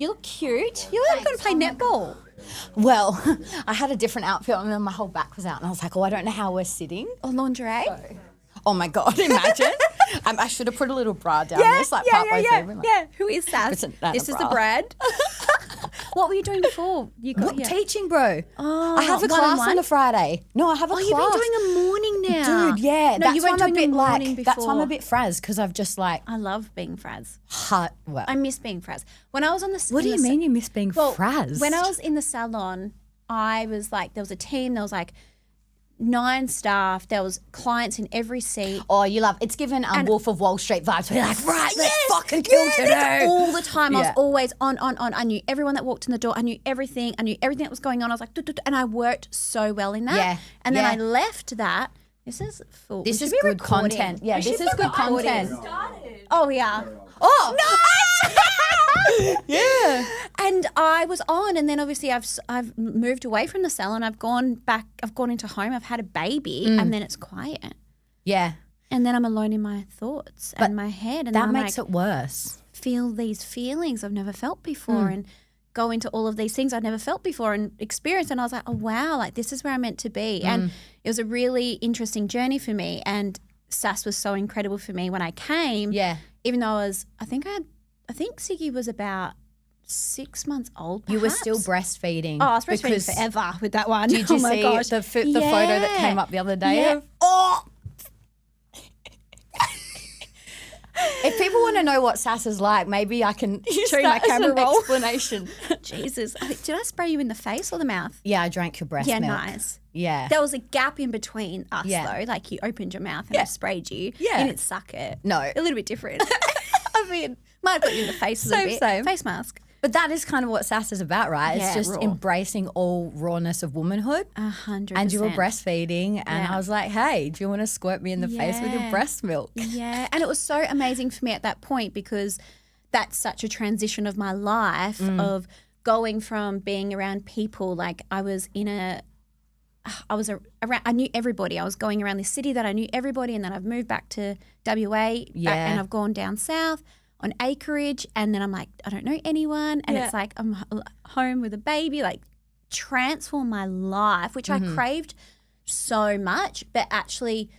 You look cute. You look going to play netball. Well, I had a different outfit on and my whole back was out and I was like, I don't know how we're sitting. Or lingerie. Oh my God, imagine. I should have put a little bra down this, like partway through. Yeah, who is Sass? This is the Brad. What were you doing before you got here? Teaching, bro. Oh, I have a class on a Friday. No, I have a class. You've been doing a morning now. Dude, yeah. No, you weren't doing a morning before. That's why I'm a bit fraz because I've just like. I love being fraz. Well. I miss being fraz. When I was on the. What do you mean you miss being fraz? When I was in the salon, I was like, there was a team. There was like 9 staff. There was clients in every seat. Oh, you love it's given Wolf of Wall Street vibes. We're like, let's fucking kill today. All the time. I was always on. I knew everyone that walked in the door. I knew everything. I knew everything that was going on. I was like, and I worked so well in that. Yeah. And then I left that. This is full. This is good content. Yeah, this is good content. Oh, yeah. Oh, nice. Yeah. And I was on, and then obviously I've moved away from the salon. I've gone back. I've gone into home. I've had a baby, and then it's quiet. Yeah. And then I'm alone in my thoughts and my head, and that makes it worse. Feel these feelings I've never felt before, and go into all of these things I'd never felt before and experienced. And I was like, oh wow, like this is where I'm meant to be. And it was a really interesting journey for me. And SASS was so incredible for me when I came. Yeah. Even though I think Siggy was about 6 months old, perhaps. You were still breastfeeding. Oh, I was breastfeeding forever with that one. Did you my see gosh. the photo that came up the other day? Yeah. Oh! If people want to know what SASS is like, maybe I can show you my camera roll explanation. Jesus. Did I spray you in the face or the mouth? Yeah, I drank your breast milk. Nice. Yeah. There was a gap in between us though. Like you opened your mouth and I sprayed you. Yeah. You didn't suck it. No. A little bit different. I mean, might have got you in the face a little bit. Same. Face mask. But that is kind of what SASS is about, right? Yeah, it's just raw. embracing all rawness of womanhood. 100%. And you were breastfeeding and I was like, hey, do you want to squirt me in the face with your breast milk? Yeah. And it was so amazing for me at that point because that's such a transition of my life of going from being around people. Like I was around, I knew everybody. I was going around this city that I knew everybody, and then I've moved back to WA and I've gone down south on acreage, and then I'm like, I don't know anyone, and it's like I'm home with a baby, like transform my life, which I craved so much, but actually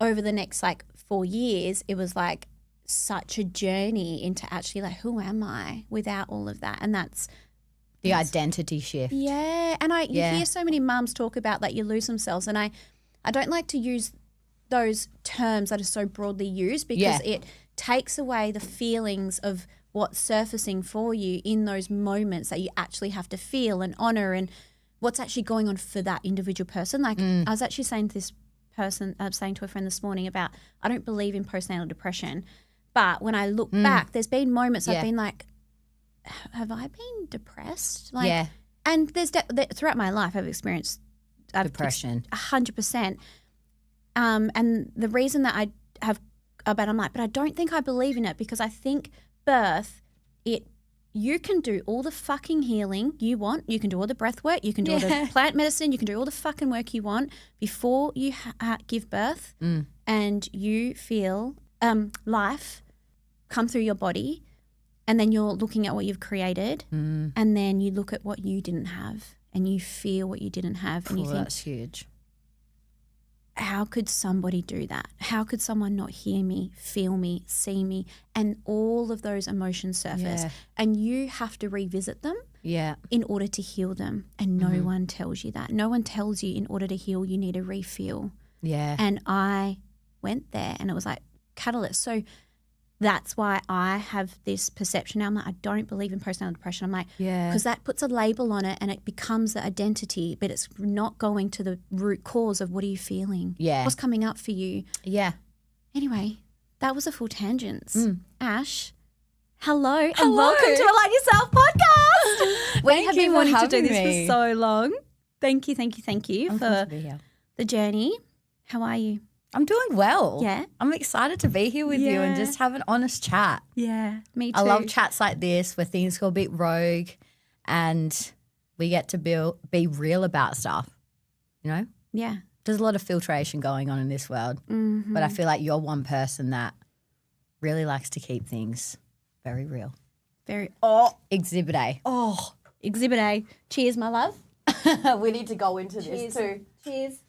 over the next like 4 years, it was like such a journey into actually like, who am I without all of that? And that's the identity shift. Yeah. And you hear so many mums talk about that you lose themselves, and I don't like to use those terms that are so broadly used because it takes away the feelings of what's surfacing for you in those moments that you actually have to feel and honour, and what's actually going on for that individual person. Like I was actually saying to this person, saying to a friend this morning about, I don't believe in postnatal depression, but when I look back, there's been moments I've been like, have I been depressed? Like, and there's throughout my life I've experienced depression, 100%. And the reason that I have about, I'm like, but I don't think I believe in it because I think birth, you can do all the fucking healing you want. You can do all the breath work. You can do all the plant medicine. You can do all the fucking work you want before you give birth, and you feel life come through your body, and then you're looking at what you've created, and then you look at what you didn't have, and you feel what you didn't have, and you think, that's huge. How could somebody do that? How could someone not hear me, feel me, see me, and all of those emotions surface? Yeah. And you have to revisit them in order to heal them. And no one tells you that. No one tells you in order to heal, you need a refuel. Yeah. And I went there, and it was like catalyst. So that's why I have this perception now. I'm like, I don't believe in postnatal depression. I'm like, because that puts a label on it and it becomes the identity, but it's not going to the root cause of what are you feeling? Yeah. What's coming up for you? Yeah. Anyway, that was a full tangent. Ash, hello and welcome to Align Yourself podcast. We have been wanting to do this for so long. Thank you for the journey. How are you? I'm doing well. Yeah. I'm excited to be here with you and just have an honest chat. Yeah, me too. I love chats like this where things go a bit rogue and we get to be real about stuff, you know? Yeah. There's a lot of filtration going on in this world, but I feel like you're one person that really likes to keep things very real. Exhibit A. Oh, Exhibit A. Cheers, my love. We need to go into this too. Cheers.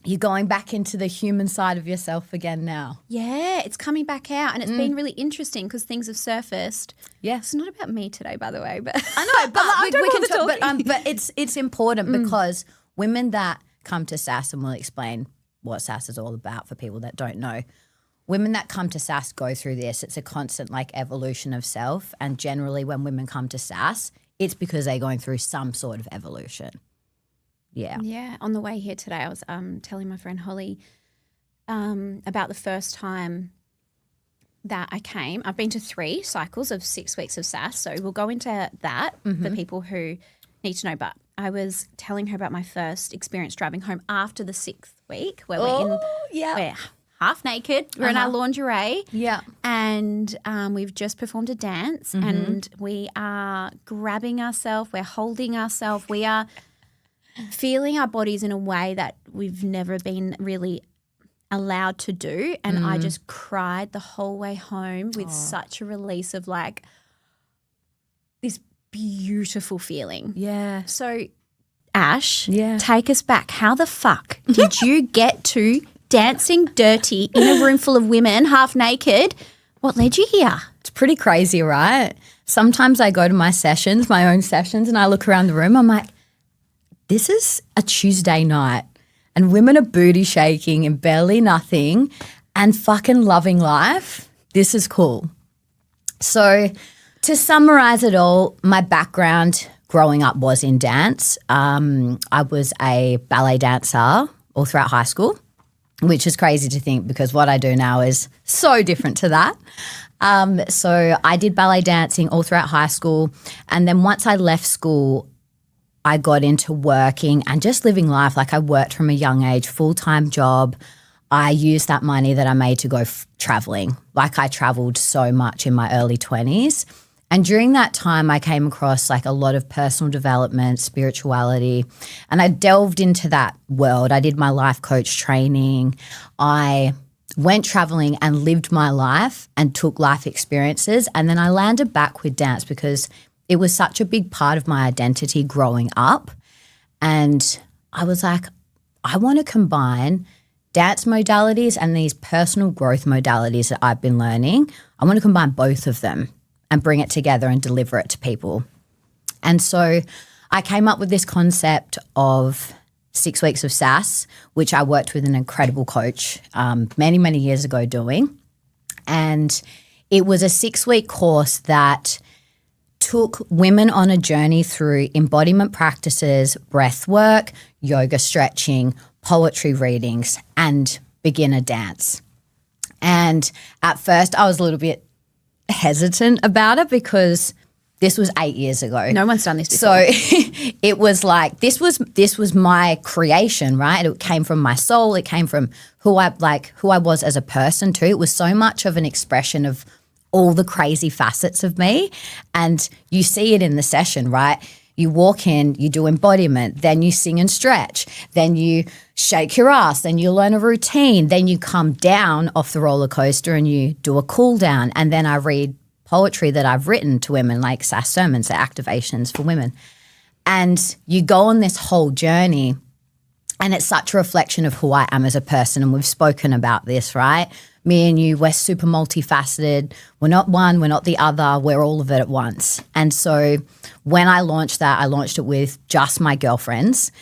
You're going back into the human side of yourself again now. Yeah, it's coming back out, and it's been really interesting because things have surfaced. Yeah, it's not about me today, by the way, but I know, but it's important because women that come to SASS, and we'll explain what SASS is all about for people that don't know. Women that come to SASS go through this. It's a constant evolution of self, and generally when women come to SASS, it's because they're going through some sort of evolution. Yeah. Yeah. On the way here today, I was telling my friend Holly about the first time that I came. I've been to 3 cycles of 6 weeks of SASS, so we'll go into that for people who need to know. But I was telling her about my first experience driving home after the 6th week where we're half naked. We're in our lingerie. Yeah. And we've just performed a dance and we are grabbing ourselves, we're holding ourselves, we are feeling our bodies in a way that we've never been really allowed to do. And I just cried the whole way home with such a release of this beautiful feeling. Yeah. So, Ash, take us back. How the fuck did you get to dancing dirty in a room full of women, half naked? What led you here? It's pretty crazy, right? Sometimes I go to my sessions, my own sessions, and I look around the room. I'm like, this is a Tuesday night and women are booty shaking and barely nothing and fucking loving life. This is cool. So to summarize it all, my background growing up was in dance. I was a ballet dancer all throughout high school, which is crazy to think because what I do now is so different to that. So I did ballet dancing all throughout high school, and then once I left school, I got into working and just living life. I worked from a young age, full-time job. I used that money that I made to go traveling. I traveled so much in my early 20s. And during that time, I came across a lot of personal development, spirituality, and I delved into that world. I did my life coach training. I went traveling and lived my life and took life experiences. And then I landed back with dance because it was such a big part of my identity growing up. And I was like, I want to combine dance modalities and these personal growth modalities that I've been learning. I want to combine both of them and bring it together and deliver it to people. And so I came up with this concept of 6 weeks of SASS, which I worked with an incredible coach many, many years ago doing. And it was a 6-week course that took women on a journey through embodiment practices, breath work, yoga stretching, poetry readings, and beginner dance. And at first I was a little bit hesitant about it because this was 8 years ago. No one's done this before. So it was this was my creation, right? It came from my soul. It came from who I was as a person too. It was so much of an expression of all the crazy facets of me. And you see it in the session, right? You walk in, you do embodiment, then you sing and stretch, then you shake your ass, then you learn a routine, then you come down off the roller coaster and you do a cool down. And then I read poetry that I've written to women, like SASS sermons, activations for women. And you go on this whole journey, and it's such a reflection of who I am as a person. And we've spoken about this, right? Me and you, we're super multifaceted. We're not one, we're not the other, we're all of it at once. And so when I launched that, I launched it with just my girlfriends.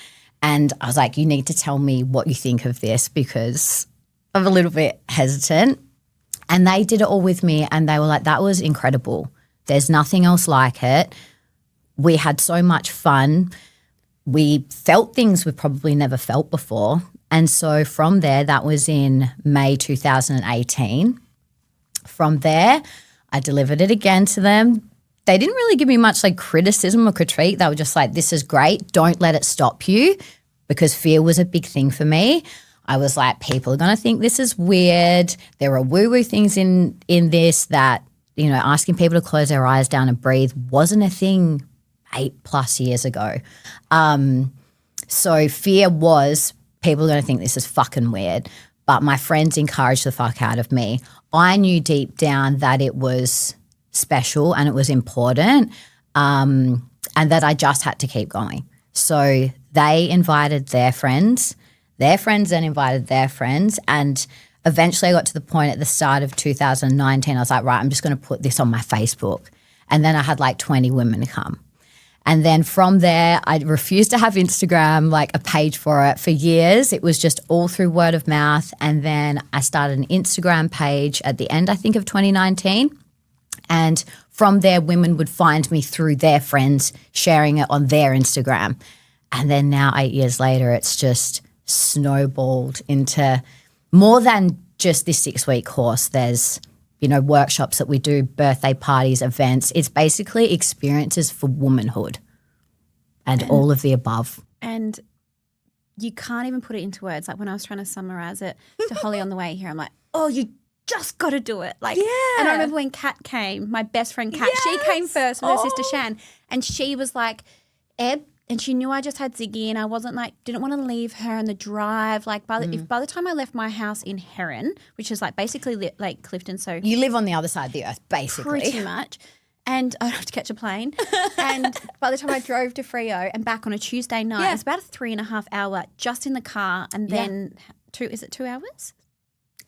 And I was like, you need to tell me what you think of this because I'm a little bit hesitant. And they did it all with me and they were like, that was incredible. There's nothing else like it. We had so much fun. We felt things we've probably never felt before. And so from there, that was in May 2018. From there, I delivered it again to them. They didn't really give me much criticism or critique. They were just like, this is great. Don't let it stop you, because fear was a big thing for me. I was like, people are going to think this is weird. There are woo-woo things in this that, asking people to close their eyes down and breathe wasn't a thing 8+ years ago. So fear was, people are going to think this is fucking weird. But my friends encouraged the fuck out of me. I knew deep down that it was special and it was important, and that I just had to keep going. So they invited their friends then invited their friends, and eventually I got to the point at the start of 2019, I was like, right, I'm just going to put this on my Facebook. And then I had like 20 women come. And then from there, I refused to have Instagram, like a page for it for years. It was just all through word of mouth. And then I started an Instagram page at the end, I think, of 2019. And from there, women would find me through their friends sharing it on their Instagram. And then now 8 years later, it's just snowballed into more than just this 6-week course. There's, you know, workshops that we do, birthday parties, events. It's basically experiences for womanhood and all of the above. And you can't even put it into words. Like when I was trying to summarize it to Holly on the way here, I'm like, oh, you just got to do it. Like, and I remember when Kat came, my best friend Kat, she came first with her sister Shan, and she was like, Eb, and she knew I just had Ziggy and I wasn't like, didn't want to leave her on the drive. Like by the time I left my house in Heron, which is like basically like Clifton. So you live on the other side of the earth, basically. Pretty much. And I have to catch a plane. And by the time I drove to Freo and back on a Tuesday night, it's about a 3.5 hour just in the car. And then is it 2 hours?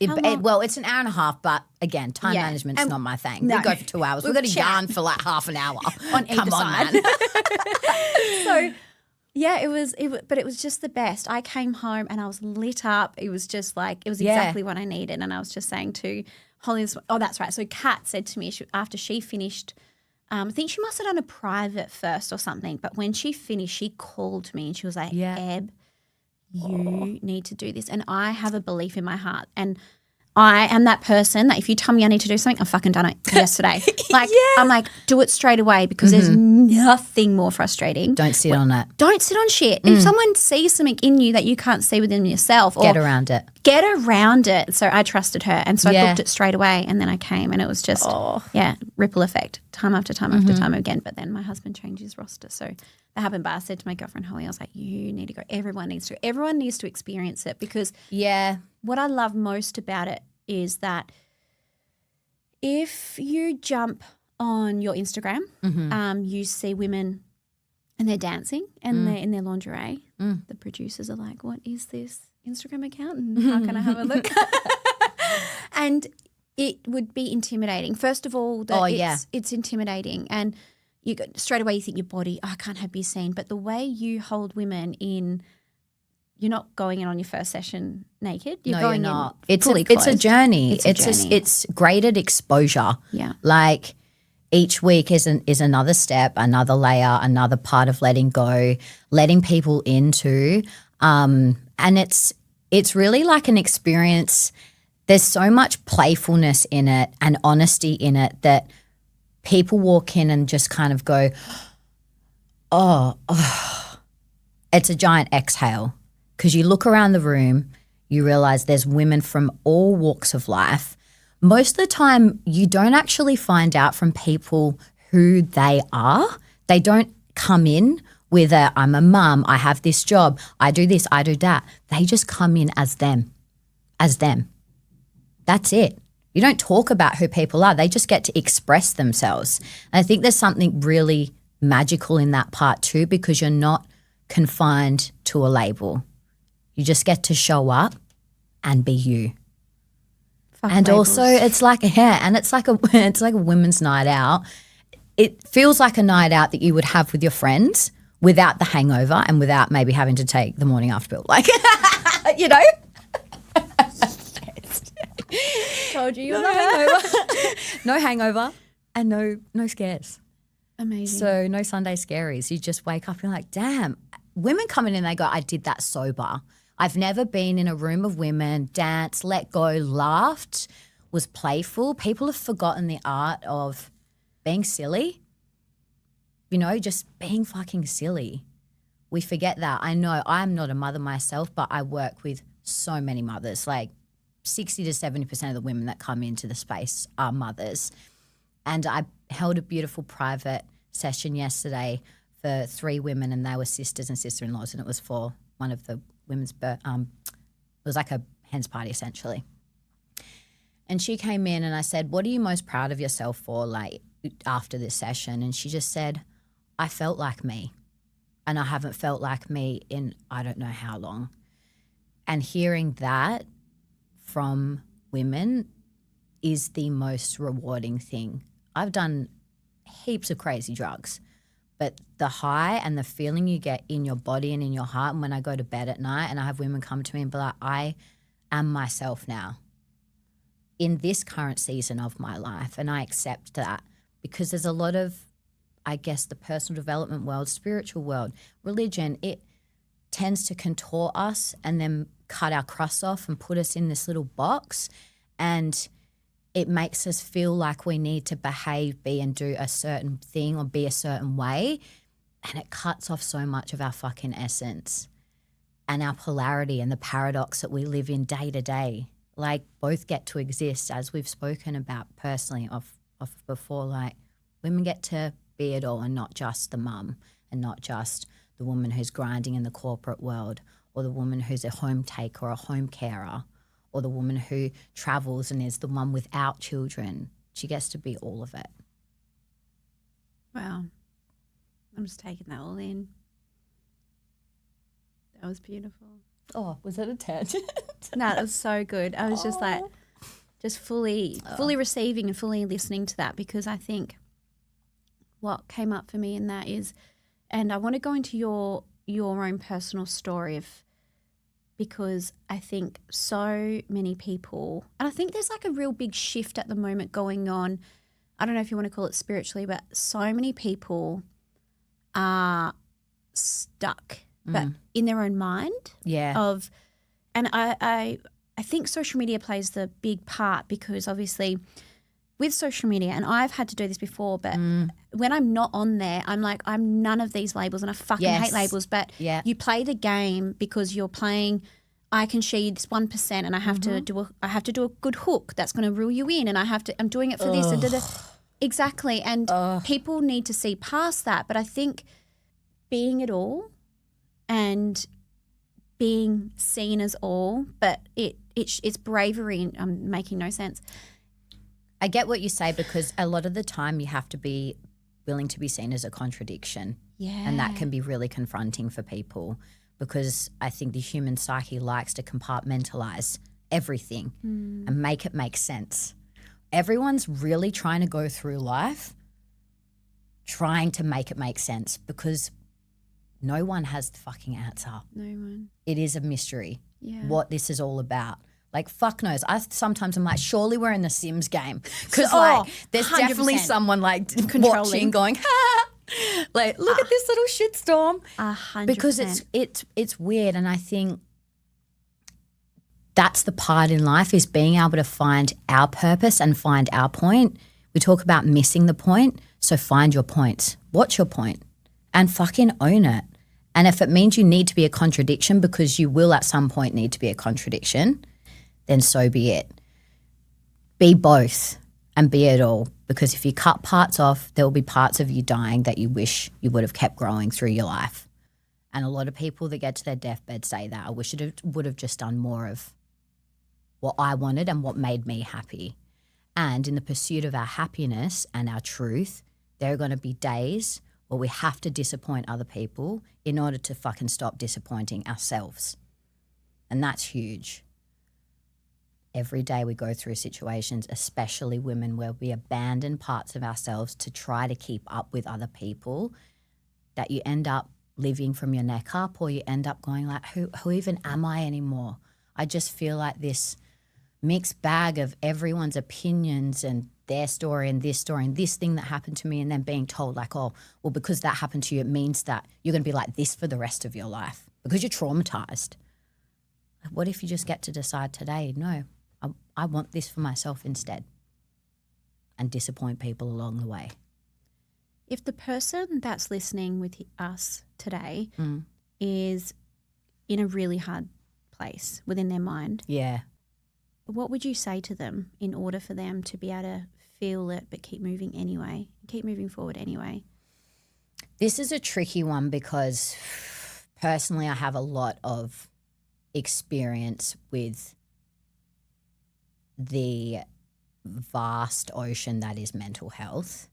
Well, it's an hour and a half, but again, time management's not my thing. No. We go for 2 hours. We've got to yarn for like half an hour. On either side. Man. So, yeah, but it was just the best. I came home and I was lit up. It was just like, it was exactly what I needed. And I was just saying to Holly, oh, that's right. So Kat said to me after she finished, I think she must have done a private first or something. But when she finished, she called me and she was like, Eb, you need to do this. And I have a belief in my heart. And I am that person that if you tell me I need to do something, I've fucking done it yesterday. Like, I'm like, do it straight away because there's nothing more frustrating. Don't sit on it. Don't sit on shit. If someone sees something in you that you can't see within yourself. Or get around it. Get around it. So I trusted her. And so I booked it straight away. And then I came and it was just, ripple effect, time after time after time again. But then my husband changed his roster. So that happened. But I said to my girlfriend, Holly, I was like, you need to go. Everyone needs to experience it because what I love most about it is that if you jump on your Instagram, you see women and they're dancing and they're in their lingerie. The producers are like, what is this Instagram account and how can I have a look? And it would be intimidating. First of all, it's intimidating and you go, straight away you think your body, I can't be seen. But the way you hold women in, you're not going in on your first session naked. You're not. It's a journey. It's graded exposure. Yeah. Like each week is another step, another layer, another part of letting go, letting people into. And it's really like an experience. There's so much playfulness in it and honesty in it that people walk in and just kind of go, oh. It's a giant exhale. Because you look around the room, you realise there's women from all walks of life. Most of the time, you don't actually find out from people who they are. They don't come in with I'm a mum, I have this job, I do this, I do that. They just come in as them. That's it. You don't talk about who people are. They just get to express themselves. And I think there's something really magical in that part too because you're not confined to a label. You just get to show up and be you. Fuck and labels. Also it's like it's like a women's night out. It feels like a night out that you would have with your friends without the hangover and without maybe having to take the morning after pill. Like you know? Told you no hangover. No hangover and no scares. Amazing. So no Sunday scaries. You just wake up and you're like, damn. Women come in and they go, I did that sober. I've never been in a room of women, danced, let go, laughed, was playful. People have forgotten the art of being silly, you know, just being fucking silly. We forget that. I know I'm not a mother myself, but I work with so many mothers. Like 60 to 70% of the women that come into the space are mothers. And I held a beautiful private session yesterday for 3 women and they were sisters and sister-in-laws and it was for one of the women's it was like a hen's party essentially. And she came in and I said, what are you most proud of yourself for, like after this session, and she just said, I felt like me, and I haven't felt like me in I don't know how long. And hearing that from women is the most rewarding thing. I've done heaps of crazy drugs, but the high and the feeling you get in your body and in your heart, and when I go to bed at night and I have women come to me and be like, I am myself now in this current season of my life, and I accept that, because there's a lot of, I guess, the personal development world, spiritual world, religion, it tends to contort us and then cut our crust off and put us in this little box, and it makes us feel like we need to behave, be and do a certain thing or be a certain way, and it cuts off so much of our fucking essence and our polarity and the paradox that we live in day to day. Like, both get to exist, as we've spoken about personally of before. Like, women get to be it all, and not just the mum, and not just the woman who's grinding in the corporate world, or the woman who's a home taker or a home carer, or the woman who travels and is the one without children. She gets to be all of it. Wow. I'm just taking that all in. That was beautiful. Oh, was that a tangent? No, it was so good. I was just like, just fully receiving and fully listening to that, because I think what came up for me in that is, and I want to go into your own personal story because I think so many people, and I think there's like a real big shift at the moment going on. I don't know if you want to call it spiritually, but so many people are stuck, but in their own mind. Yeah. And I think social media plays the big part, because obviously with social media, and I've had to do this before, but when I'm not on there, I'm like, I'm none of these labels, and I fucking hate labels, but you play the game because you're playing, I can share you this 1%, and I have to do a good hook that's going to reel you in, and I'm doing it for this and exactly. And people need to see past that. But I think being it all and being seen as all, but it's bravery, and I'm making no sense. I get what you say, because a lot of the time you have to be willing to be seen as a contradiction. Yeah. And that can be really confronting for people, because I think the human psyche likes to compartmentalize everything and make it make sense. Everyone's really trying to go through life trying to make it make sense, because no one has the fucking answer. No one. It is a mystery what this is all about. Like, fuck knows. Sometimes I'm like, surely we're in the Sims game, because there's 100%. Definitely someone like watching, going, ha, like, look at this little shitstorm. 100%. Because it's weird, and I think that's the part in life, is being able to find our purpose and find our point. We talk about missing the point, so find your points. What's your point? And fucking own it. And if it means you need to be a contradiction, because you will at some point need to be a contradiction, then so be it. Be both and be it all, because if you cut parts off, there will be parts of you dying that you wish you would have kept growing through your life. And a lot of people that get to their deathbed say that. I wish it would have just done more of what I wanted and what made me happy. And in the pursuit of our happiness and our truth, there are going to be days where we have to disappoint other people in order to fucking stop disappointing ourselves. And that's huge. Every day we go through situations, especially women, where we abandon parts of ourselves to try to keep up with other people, that you end up living from your neck up, or you end up going like, who even am I anymore? I just feel like this mixed bag of everyone's opinions and their story and this thing that happened to me, and then being told like, oh, well, because that happened to you, it means that you're going to be like this for the rest of your life because you're traumatized. What if you just get to decide today, no, I want this for myself instead, and disappoint people along the way? If the person that's listening with us today is in a really hard place within their mind, what would you say to them in order for them to be able to feel it but keep moving anyway, keep moving forward anyway? This is a tricky one, because personally I have a lot of experience with the vast ocean that is mental health.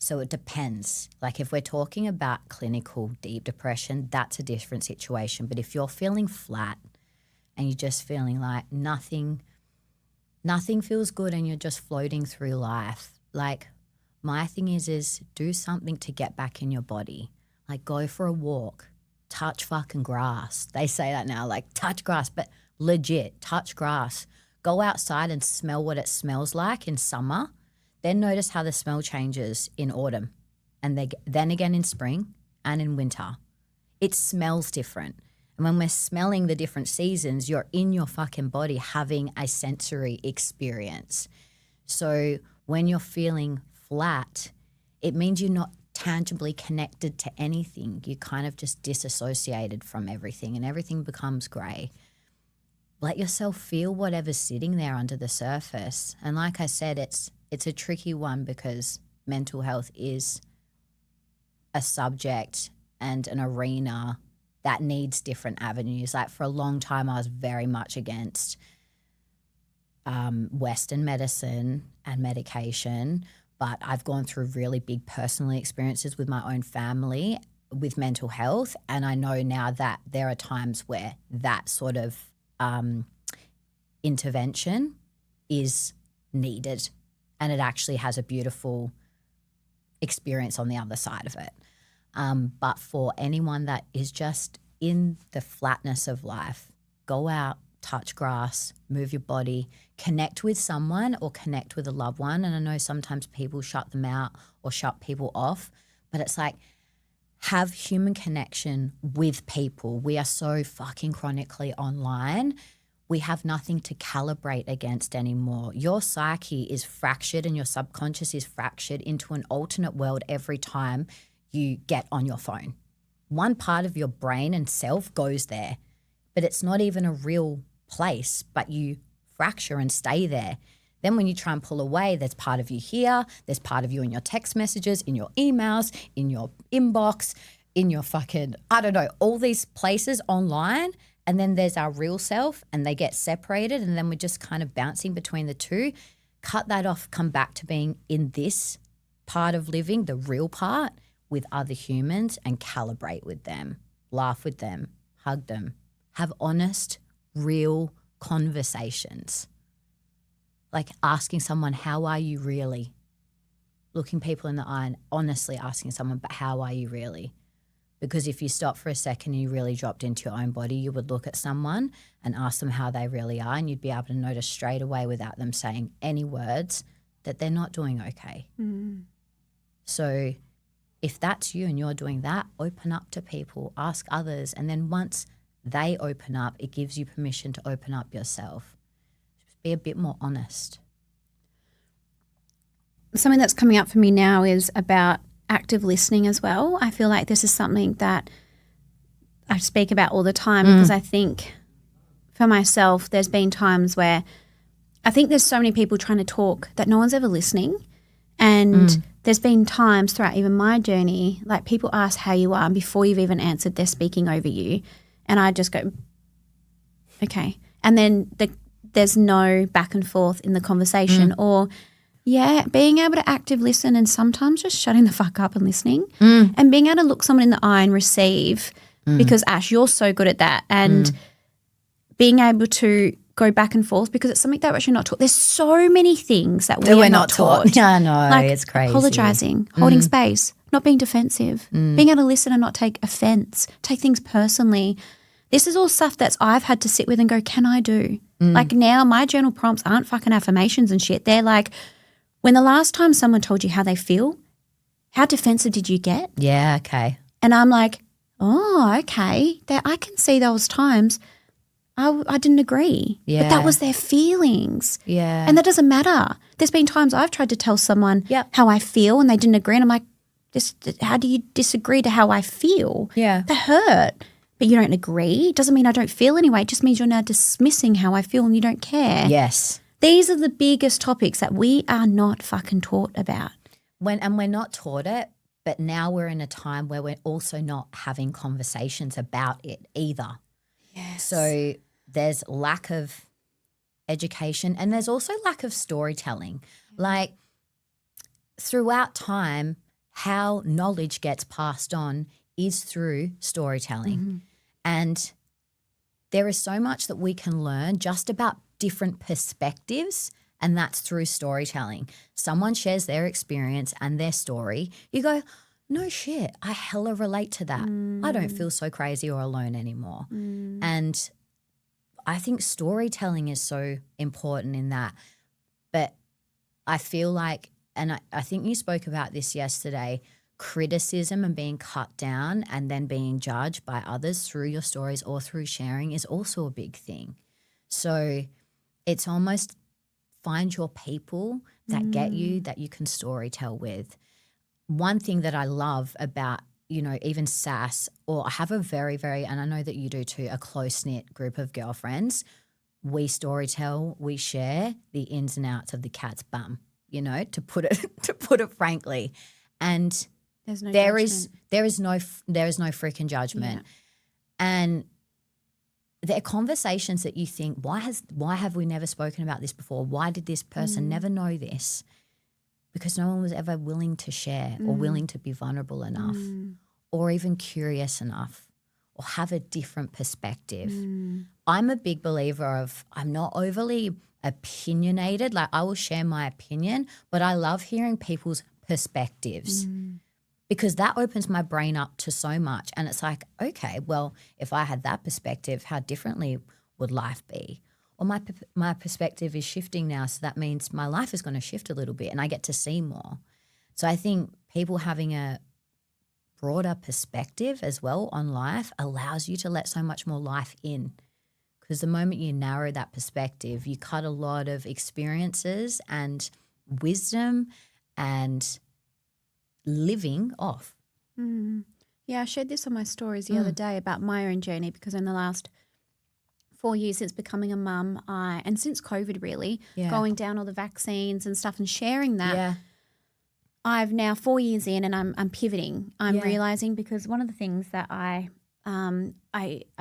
So it depends. Like if we're talking about clinical deep depression, that's a different situation. But if you're feeling flat and you're just feeling like nothing feels good and you're just floating through life, like my thing is do something to get back in your body. Like go for a walk, touch fucking grass. They say that now, like touch grass, but legit touch grass. Go outside and smell what it smells like in summer. Then notice how the smell changes in autumn and then again in spring and in winter. It smells different. And when we're smelling the different seasons, you're in your fucking body having a sensory experience. So when you're feeling flat, it means you're not tangibly connected to anything. You're kind of just disassociated from everything and everything becomes grey. Let yourself feel whatever's sitting there under the surface. And like I said, it's a tricky one because mental health is a subject and an arena that needs different avenues. Like for a long time, I was very much against Western medicine and medication, but I've gone through really big personal experiences with my own family with mental health, and I know now that there are times where that sort of intervention is needed, and it actually has a beautiful experience on the other side of it. But for anyone that is just in the flatness of life, go out, touch grass, move your body, connect with someone or connect with a loved one. And I know sometimes people shut them out or shut people off, but it's like have human connection with people. We are so fucking chronically online. We have nothing to calibrate against anymore. Your psyche is fractured and your subconscious is fractured into an alternate world every time you get on your phone. One part of your brain and self goes there, but it's not even a real place, but you fracture and stay there. Then when you try and pull away, there's part of you here, there's part of you in your text messages, in your emails, in your inbox, in your fucking, I don't know, all these places online. And then there's our real self and they get separated and then we're just kind of bouncing between the two. Cut that off, come back to being in this part of living, the real part, with other humans and calibrate with them, laugh with them, hug them, have honest, real conversations. Like asking someone, how are you really? Looking people in the eye and honestly asking someone, but how are you really? Because if you stop for a second and you really dropped into your own body, you would look at someone and ask them how they really are, and you'd be able to notice straight away without them saying any words that they're not doing okay. So if that's you and you're doing that, open up to people, ask others, and then once they open up, it gives you permission to open up yourself. Just be a bit more honest. Something that's coming up for me now is about active listening as well. I feel like this is something that I speak about all the time because I think for myself there's been times where I think there's so many people trying to talk that no one's ever listening. And there's been times throughout even my journey, like people ask how you are and before you've even answered, they're speaking over you. And I just go, okay. And then there's no back and forth in the conversation or being able to active listen and sometimes just shutting the fuck up and listening and being able to look someone in the eye and receive because Ash, you're so good at that and being able to go back and forth because it's something that we're actually not taught. There's so many things that we're not taught. Yeah, I know, like it's crazy. Apologising, holding space, not being defensive, being able to listen and not take offence, take things personally. This is all stuff that I've had to sit with and go, can I do? Like now my journal prompts aren't fucking affirmations and shit. They're like, when the last time someone told you how they feel, how defensive did you get? Yeah, okay. And I'm like, oh, okay. I can see those times I didn't agree. Yeah. But that was their feelings. Yeah. And that doesn't matter. There's been times I've tried to tell someone how I feel and they didn't agree. And I'm like, how do you disagree to how I feel? Yeah. That hurt. But you don't agree. It doesn't mean I don't feel anyway. It just means you're now dismissing how I feel and you don't care. Yes. These are the biggest topics that we are not fucking taught about. And we're not taught it, but now we're in a time where we're also not having conversations about it either. Yes. So there's lack of education and there's also lack of storytelling. Like throughout time, how knowledge gets passed on is through storytelling. And there is so much that we can learn just about different perspectives, and that's through storytelling. Someone shares their experience and their story. You go, no shit, I hella relate to that. I don't feel so crazy or alone anymore. And I think storytelling is so important in that. But I feel like, and I think you spoke about this yesterday, criticism and being cut down and then being judged by others through your stories or through sharing is also a big thing. So it's almost find your people that get you, that you can storytell with. One thing that I love about, you know, even SASS, or I have a very, very, and I know that you do too, a close-knit group of girlfriends. We storytell, we share the ins and outs of the cat's bum, you know, to put it frankly. And there is no freaking judgment. Yeah. And there are conversations that you think, why have we never spoken about this before? Why did this person never know this? Because no one was ever willing to share or willing to be vulnerable enough or even curious enough or have a different perspective. I'm a big believer of, I'm not overly opinionated. Like, I will share my opinion, but I love hearing people's perspectives because that opens my brain up to so much. And it's like, okay, well, if I had that perspective, how differently would life be? Or my perspective is shifting now, so that means my life is going to shift a little bit and I get to see more. So I think people having a broader perspective as well on life allows you to let so much more life in, because the moment you narrow that perspective, you cut a lot of experiences and wisdom and living off. Yeah, I shared this on my stories the other day about my own journey, because in the last 4 years since becoming a mum, and since COVID really, going down all the vaccines and stuff and sharing that, I've now 4 years in and I'm pivoting. I'm realizing, because one of the things that I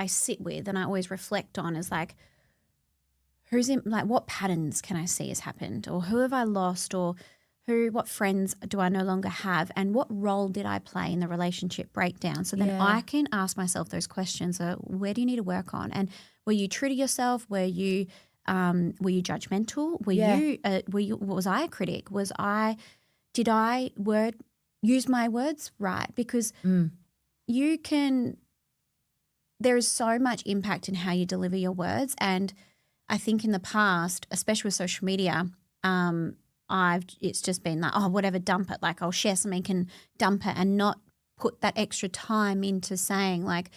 sit with and I always reflect on is like, what patterns can I see has happened, or who have I lost, or what friends do I no longer have, and what role did I play in the relationship breakdown? So then I can ask myself those questions. Where do you need to work on? And were you true to yourself? Were you judgmental? Was I a critic? Did I use my words right? Because there is so much impact in how you deliver your words. And I think in the past, especially with social media, it's just been like, oh, whatever, dump it. Like, I'll share something and dump it, and not put that extra time into saying, like,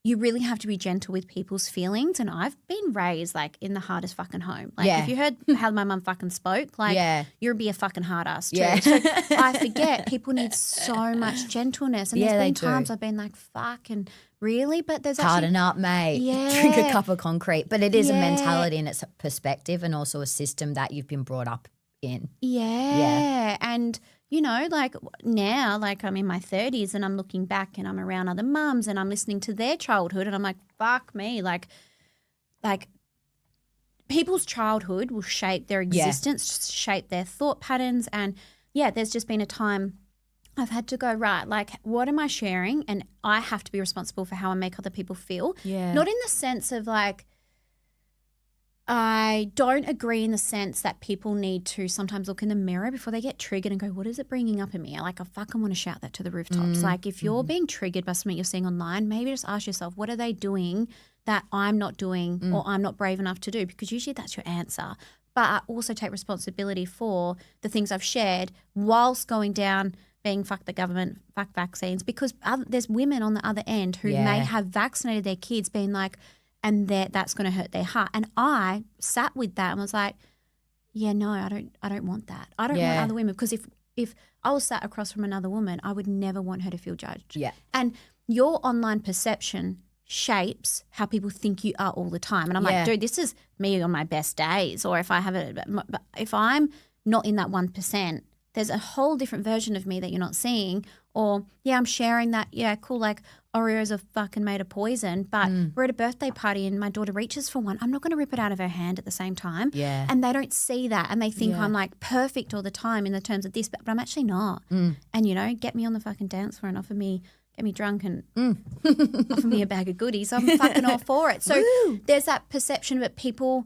you really have to be gentle with people's feelings. And I've been raised like in the hardest fucking home. Like, if you heard how my mum fucking spoke, like, you'd be a fucking hard ass too. So I forget people need so much gentleness. And there's been times I've been like, fuck, and really? But there's actually, harden up, mate. Drink a cup of concrete. But it is a mentality and it's a perspective and also a system that you've been brought up in. Yeah. And, you know, like now, like I'm in my 30s and I'm looking back and I'm around other mums and I'm listening to their childhood and I'm like, fuck me. Like people's childhood will shape their existence, shape their thought patterns. And there's just been a time I've had to go, right, like, what am I sharing? And I have to be responsible for how I make other people feel. Yeah. Not in the sense of like, I don't agree in the sense that people need to sometimes look in the mirror before they get triggered and go, what is it bringing up in me? Like, I fucking want to shout that to the rooftops. Like, if you're being triggered by something you're seeing online, maybe just ask yourself, what are they doing that I'm not doing or I'm not brave enough to do? Because usually that's your answer. But I also take responsibility for the things I've shared whilst going down being fuck the government, fuck vaccines, because there's women on the other end who may have vaccinated their kids being like, and that's going to hurt their heart. And I sat with that and was like, no, I don't want that. I don't want other women, because if I was sat across from another woman, I would never want her to feel judged. Yeah. And your online perception shapes how people think you are all the time. And I'm like, dude, this is me on my best days. Or if I'm not in that 1%, there's a whole different version of me that you're not seeing. Or, yeah, I'm sharing that, yeah, cool, like Oreos are fucking made of poison, but we're at a birthday party and my daughter reaches for one. I'm not going to rip it out of her hand at the same time. Yeah. And they don't see that and they think I'm like perfect all the time in the terms of this, but I'm actually not. And, you know, get me on the fucking dance floor and get me drunk and offer me a bag of goodies. I'm fucking all for it. So there's that perception that people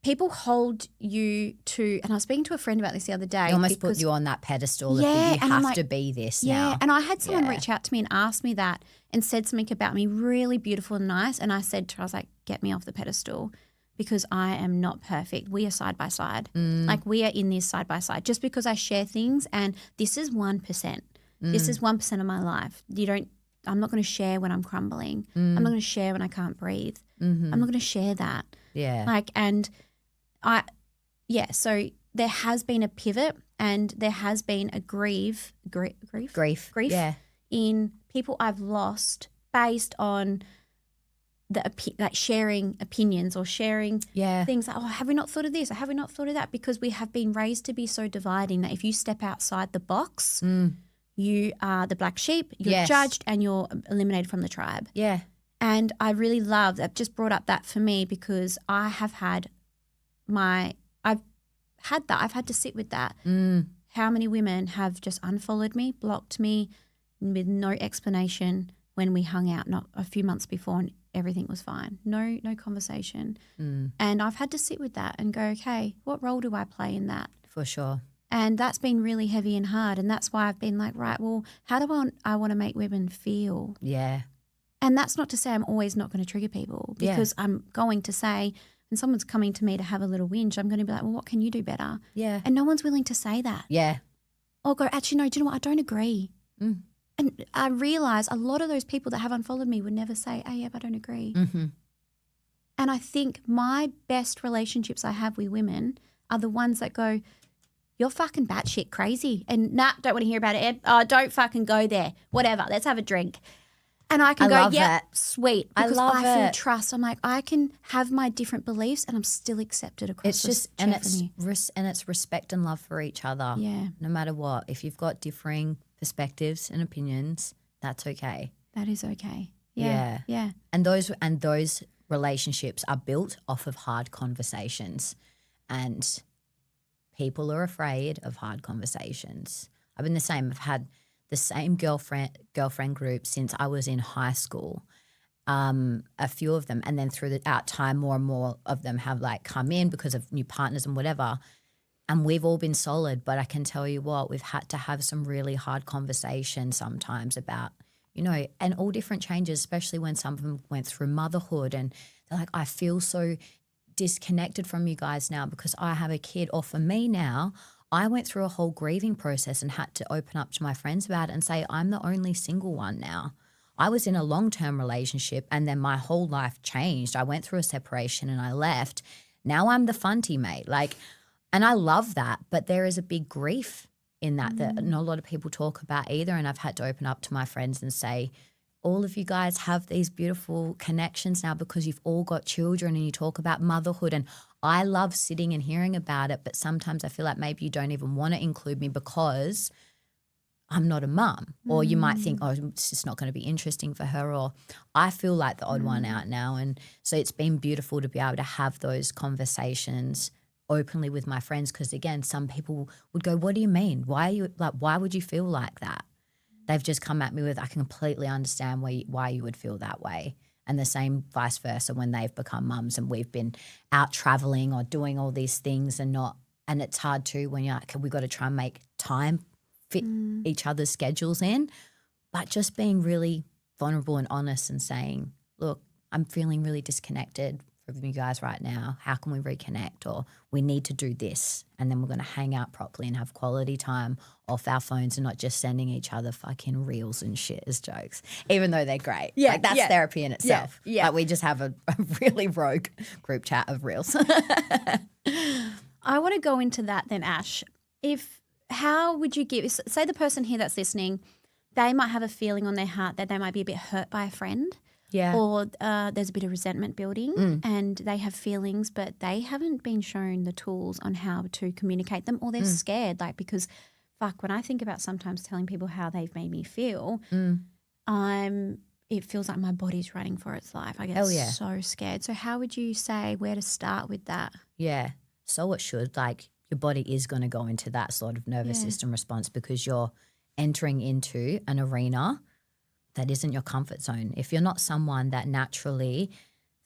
hold you to, and I was speaking to a friend about this the other day. They almost put you on that pedestal. Yeah, you have to be this now. Yeah, and I had someone reach out to me and ask me that and said something about me really beautiful and nice. And I said to her, I was like, get me off the pedestal because I am not perfect. We are side by side. Like we are in this side by side. Just because I share things and this is 1%. This is 1% of my life. I'm not going to share when I'm crumbling. I'm not going to share when I can't breathe. I'm not going to share that. Yeah. So there has been a pivot and there has been a grief in people I've lost based on sharing opinions or sharing things like, oh, have we not thought of this? Or have we not thought of that? Because we have been raised to be so dividing that if you step outside the box, you are the black sheep, you're judged and you're eliminated from the tribe. Yeah. And I really love that. Just brought up that for me because I have had I've had to sit with that. How many women have just unfollowed me, blocked me with no explanation when we hung out not a few months before and everything was fine. No conversation. And I've had to sit with that and go, okay, what role do I play in that? For sure. And that's been really heavy and hard. And that's why I've been like, right, well, how do I want to make women feel? Yeah. And that's not to say I'm always not going to trigger people because I'm going to say, when someone's coming to me to have a little whinge, I'm going to be like, well, what can you do better? Yeah. And no one's willing to say that. Yeah. Or go, actually, no, do you know what? I don't agree. And I realise a lot of those people that have unfollowed me would never say, oh, yeah, but I don't agree. And I think my best relationships I have with women are the ones that go, you're fucking batshit crazy. And nah, don't want to hear about it. Oh, don't fucking go there. Whatever. Let's have a drink. And I can go, yeah, sweet. Because I feel trust. I'm like, I can have my different beliefs and I'm still accepted across the spectrum. And it's respect and love for each other. Yeah. No matter what. If you've got differing perspectives and opinions, that's okay. That is okay. Yeah. Yeah. And those relationships are built off of hard conversations. And people are afraid of hard conversations. I've been the same. I've had the same girlfriend group since I was in high school, a few of them. And then throughout time, more and more of them have like come in because of new partners and whatever. And we've all been solid. But I can tell you what, we've had to have some really hard conversations sometimes about, you know, and all different changes, especially when some of them went through motherhood and they're like, I feel so disconnected from you guys now because I have a kid. Or for me now, I went through a whole grieving process and had to open up to my friends about it and say, I'm the only single one now. I was in a long-term relationship and then my whole life changed. I went through a separation and I left. Now I'm the fun teammate. And I love that, but there is a big grief in that not a lot of people talk about either. And I've had to open up to my friends and say, all of you guys have these beautiful connections now because you've all got children and you talk about motherhood. And I love sitting and hearing about it, but sometimes I feel like maybe you don't even want to include me because I'm not a mum. Or you might think, oh, it's just not going to be interesting for her. Or I feel like the odd one out now. And so it's been beautiful to be able to have those conversations openly with my friends because, again, some people would go, what do you mean? Why would you feel like that? They've just come at me with, I can completely understand why you would feel that way. And the same vice versa when they've become mums and we've been out traveling or doing all these things and it's hard too when you're like, we've got to try and make time fit each other's schedules in. But just being really vulnerable and honest and saying, look, I'm feeling really disconnected from you guys right now. How can we reconnect? Or we need to do this. And then we're going to hang out properly and have quality time off our phones and not just sending each other fucking reels and shit as jokes, even though they're great. Yeah, that's therapy in itself. Yeah. Like we just have a really rogue group chat of reels. I want to go into that then, Ash. How would you give, say the person here that's listening, they might have a feeling on their heart that they might be a bit hurt by a friend. Yeah. Or there's a bit of resentment building and they have feelings but they haven't been shown the tools on how to communicate them or they're scared because fuck, when I think about sometimes telling people how they've made me feel, it feels like my body's running for its life. I get so scared. So how would you say where to start with that? Yeah, so it should. Like your body is going to go into that sort of nervous system response because you're entering into an arena that isn't your comfort zone. If you're not someone that naturally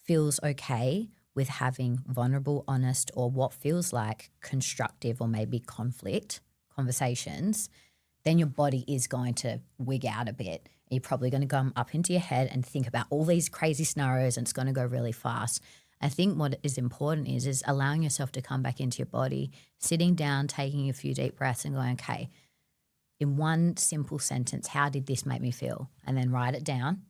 feels okay with having vulnerable, honest, or what feels like constructive or maybe conflict conversations, then your body is going to wig out a bit. You're probably going to come up into your head and think about all these crazy scenarios, and it's going to go really fast. I think what is important is allowing yourself to come back into your body, sitting down, taking a few deep breaths and going, okay, in one simple sentence, how did this make me feel? And then write it down.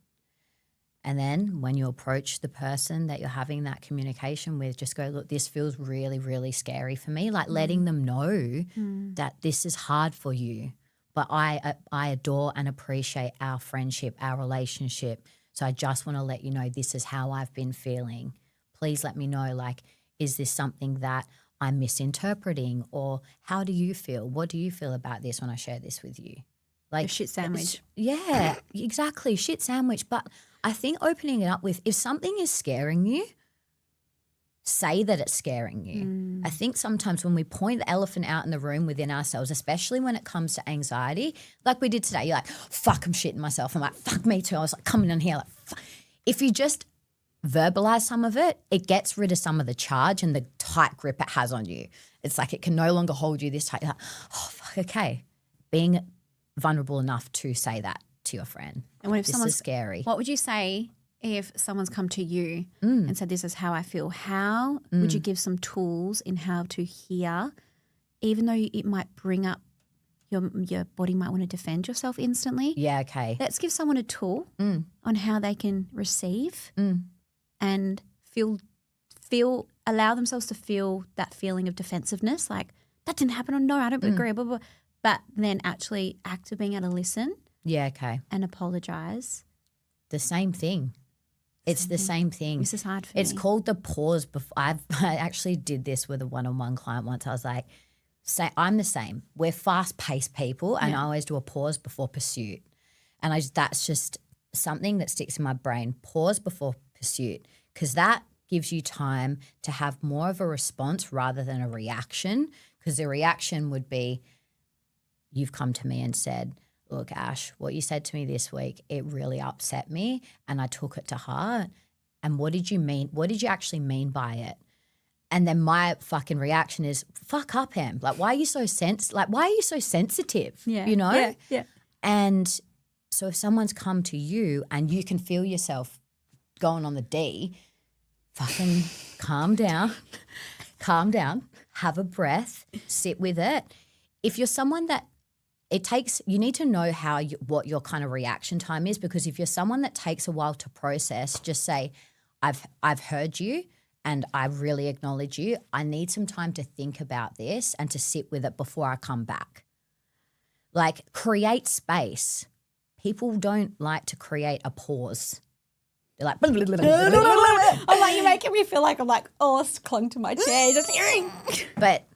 And then when you approach the person that you're having that communication with, just go, look, this feels really, really scary for me. Like letting them know that this is hard for you. But I adore and appreciate our friendship, our relationship. So I just want to let you know this is how I've been feeling. Please let me know, like, is this something that I'm misinterpreting, or how do you feel? What do you feel about this when I share this with you? Like a shit sandwich. Yeah, exactly, shit sandwich. But I think opening it up with, if something is scaring you, say that it's scaring you. I think sometimes when we point the elephant out in the room within ourselves, especially when it comes to anxiety, like we did today, you're like, fuck, I'm shitting myself. I'm like, fuck, me too. I was like coming in here like, fuck. If you just verbalize some of it, it gets rid of some of the charge and the tight grip it has on you. It's like it can no longer hold you this tight. You're like, oh, fuck, okay. Being vulnerable enough to say that to your friend. And what if this is scary. What would you say if someone's come to you and said, this is how I feel? How would you give some tools in how to hear, even though it might bring up your body might want to defend yourself instantly? Yeah, okay. Let's give someone a tool on how they can receive and allow themselves to feel that feeling of defensiveness, like that didn't happen, or no, I don't agree, blah, blah, blah. But then actually act of being able to listen. Yeah, okay. And apologize. The same thing. It's the same thing. This is hard for me. It's called the pause. I actually did this with a one-on-one client once. I was like, I'm the same. We're fast-paced people, and I always do a pause before pursuit. And that's just something that sticks in my brain. Pause before pursuit, because that gives you time to have more of a response rather than a reaction, because the reaction would be, you've come to me and said, look, Ash, what you said to me this week, it really upset me and I took it to heart. And what did you mean? What did you actually mean by it? And then my fucking reaction is, fuck up, Em. Like, why are you so sensitive? Yeah. You know? Yeah. And so if someone's come to you and you can feel yourself going on the D, fucking calm down, have a breath, sit with it. If you're someone that you need to know what your kind of reaction time is, because if you're someone that takes a while to process, just say, I've heard you and I really acknowledge you. I need some time to think about this and to sit with it before I come back. Like, create space. People don't like to create a pause. They're like, blah, blah, blah, blah, blah, blah. I'm like, you're making me feel like I'm like, clung to my chair. Just but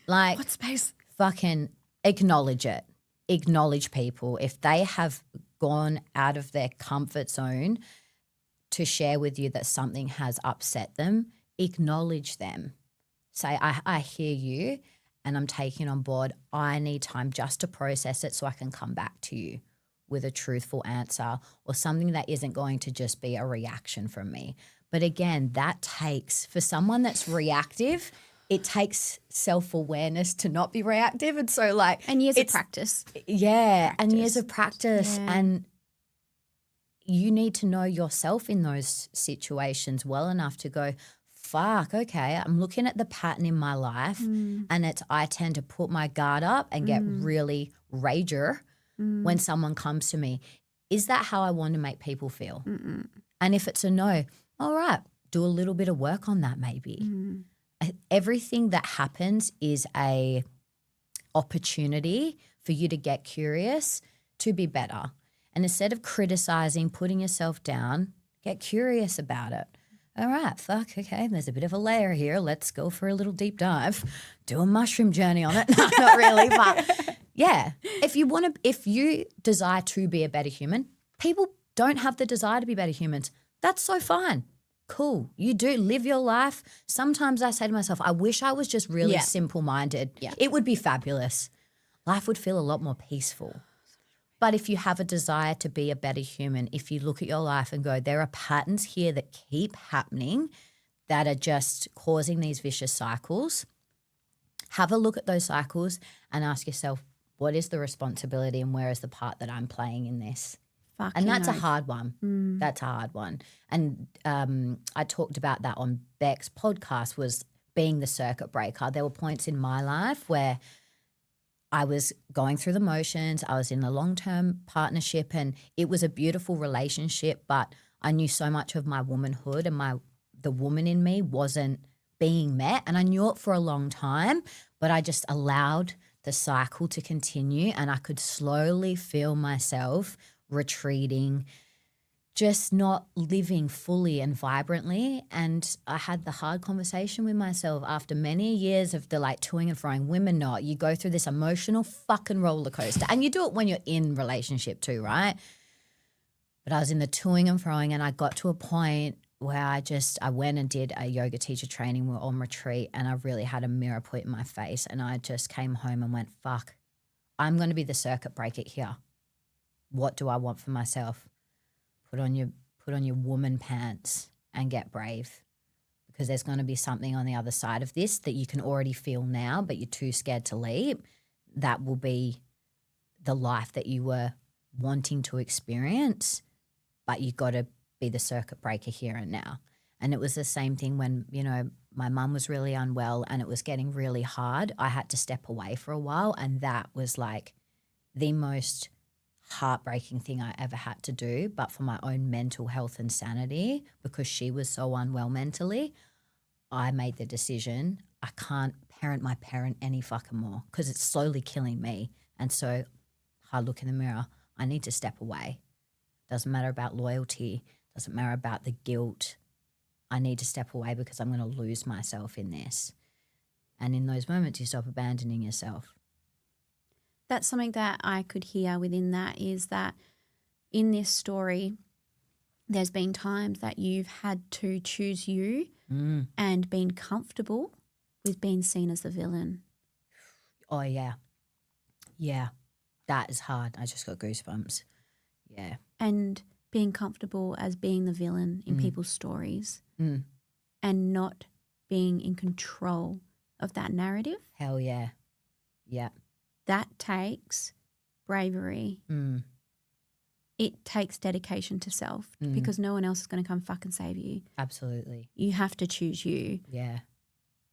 like, what space? Fucking acknowledge it. Acknowledge people. If they have gone out of their comfort zone to share with you that something has upset them, acknowledge them. Say, I hear you and I'm taking on board. I need time just to process it so I can come back to you with a truthful answer or something that isn't going to just be a reaction from me. But again, that takes, for someone that's reactive, it takes self-awareness to not be reactive. And so like... And years of practice. Yeah, and years of practice. Yeah. And you need to know yourself in those situations well enough to go, fuck, okay, I'm looking at the pattern in my life and I tend to put my guard up and get really rager when someone comes to me. Is that how I want to make people feel? And if it's a no, all right, do a little bit of work on that maybe. Everything that happens is a opportunity for you to get curious, to be better. And instead of criticizing, putting yourself down, get curious about it. All right, fuck, okay, there's a bit of a layer here. Let's go for a little deep dive. Do a mushroom journey on it. No, not really, but Yeah. If you desire to be a better human, people don't have the desire to be better humans. That's so fine. Cool. You do live your life. Sometimes I say to myself, I wish I was just really simple-minded. Yeah. It would be fabulous. Life would feel a lot more peaceful. But if you have a desire to be a better human, if you look at your life and go, there are patterns here that keep happening that are just causing these vicious cycles, have a look at those cycles and ask yourself, what is the responsibility and where is the part that I'm playing in this? And that's a hard one. That's a hard one. And I talked about that on Beck's podcast, was being the circuit breaker. There were points in my life where I was going through the motions. I was in a long-term partnership and it was a beautiful relationship, but I knew so much of my womanhood and the woman in me wasn't being met. And I knew it for a long time, but I just allowed the cycle to continue and I could slowly feel myself retreating, just not living fully and vibrantly. And I had the hard conversation with myself after many years of the toing and froing. Women not. You go through this emotional fucking roller coaster and you do it when you're in relationship too, right? But I was in the toing and froing and I got to a point where I went and did a yoga teacher training. We were on retreat and I really had a mirror put in my face and I just came home and went, fuck, I'm going to be the circuit breaker here. What do I want for myself? Put on your woman pants and get brave, because there's going to be something on the other side of this that you can already feel now, but you're too scared to leap. That will be the life that you were wanting to experience, but you got to be the circuit breaker here and now. And it was the same thing when, my mum was really unwell and it was getting really hard. I had to step away for a while, and that was the most heartbreaking thing I ever had to do, but for my own mental health and sanity, because she was so unwell mentally, I made the decision I can't parent my parent any fucking more because it's slowly killing me. And so I look in the mirror, I need to step away. Doesn't matter about loyalty, doesn't matter about the guilt. I need to step away because I'm going to lose myself in this. And in those moments, you stop abandoning yourself. That's something that I could hear within that, is that in this story, there's been times that you've had to choose you and been comfortable with being seen as the villain. Oh, yeah. Yeah. That is hard. I just got goosebumps. Yeah. And being comfortable as being the villain in people's stories and not being in control of that narrative. Hell yeah. Yeah. That takes bravery. It takes dedication to self because no one else is going to come fucking save you. Absolutely. You have to choose you. Yeah.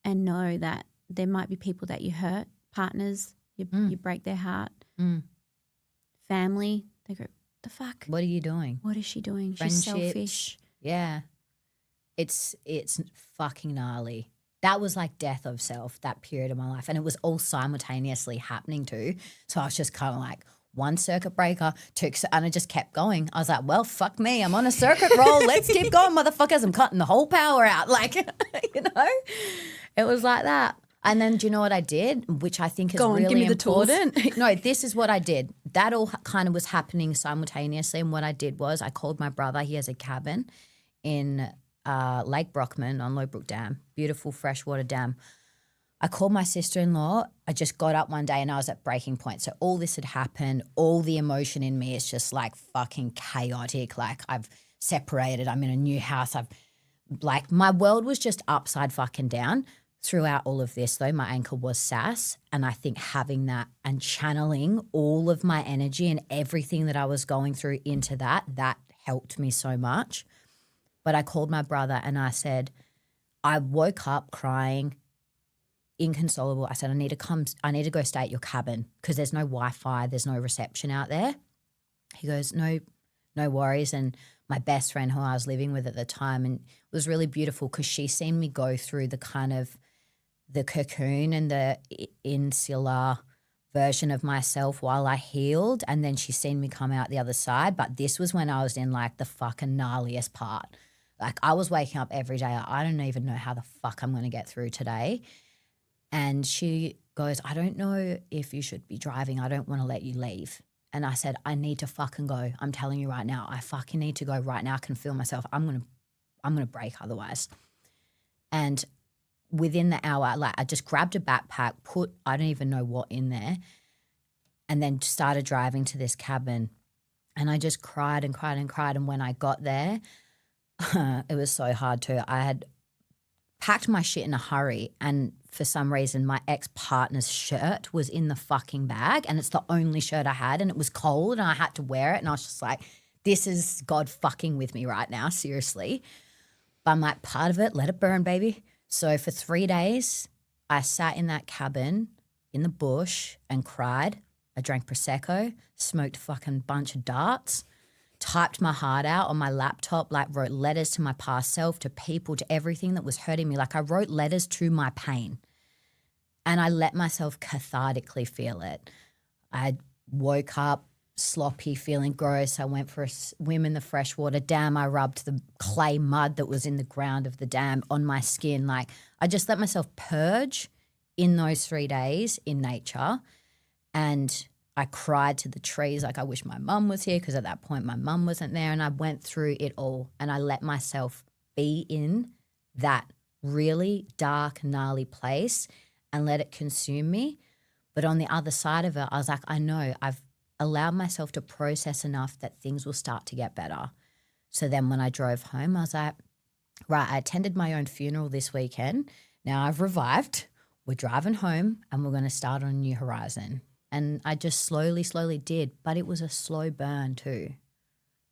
And know that there might be people that you hurt, partners, you break their heart, family, they go, the fuck? What are you doing? What is she doing? She's selfish. Yeah. It's fucking gnarly. That was like death of self, that period of my life. And it was all simultaneously happening too. So I was just kind of like one circuit breaker, and I just kept going. I was like, well, fuck me. I'm on a circuit roll. Let's keep going, motherfuckers. I'm cutting the whole power out. It was like that. And then do you know what I did, which I think is really important? No, this is what I did. That all kind of was happening simultaneously. And what I did was I called my brother. He has a cabin in Lake Brockman on Lowbrook Dam, beautiful freshwater dam. I called my sister-in-law. I just got up one day and I was at breaking point. So all this had happened. All the emotion in me is just fucking chaotic. I've separated. I'm in a new house. My world was just upside fucking down. Throughout all of this, though, my anchor was SASS, and I think having that and channeling all of my energy and everything that I was going through into that helped me so much. But I called my brother and I said, I woke up crying, inconsolable. I said, I need to go stay at your cabin because there's no Wi-Fi, there's no reception out there. He goes, no worries. And my best friend who I was living with at the time, and it was really beautiful because she seen me go through the kind of the cocoon and the insular version of myself while I healed, and then she seen me come out the other side. But this was when I was in the fucking gnarliest part. I was waking up every day. I don't even know how the fuck I'm going to get through today. And she goes, I don't know if you should be driving. I don't want to let you leave. And I said, I need to fucking go. I'm telling you right now, I fucking need to go right now. I can feel myself. I'm gonna break otherwise. And within the hour, like I just grabbed a backpack, put I don't even know what in there, and then started driving to this cabin. And I just cried and cried and cried. And when I got there, it was so hard too. I had packed my shit in a hurry, and for some reason my ex-partner's shirt was in the fucking bag, and it's the only shirt I had, and it was cold and I had to wear it, and I was just like, this is God fucking with me right now, seriously. But I'm like, part of it, let it burn, baby. So for 3 days I sat in that cabin in the bush and cried. I drank Prosecco, smoked a fucking bunch of darts, typed my heart out on my laptop, like wrote letters to my past self, to people, to everything that was hurting me. Like I wrote letters to my pain, and I let myself cathartically feel it. I woke up sloppy, feeling gross. I went for a swim in the freshwater dam. I rubbed the clay mud that was in the ground of the dam on my skin. Like I just let myself purge in those 3 days in nature. And I cried to the trees like I wish my mum was here, because at that point my mum wasn't there, and I went through it all, and I let myself be in that really dark, gnarly place and let it consume me. But on the other side of it, I was like, I know I've allowed myself to process enough that things will start to get better. So then when I drove home, I was like, right, I attended my own funeral this weekend. Now I've revived. We're driving home and we're going to start on a new horizon. And I just slowly did, but it was a slow burn too.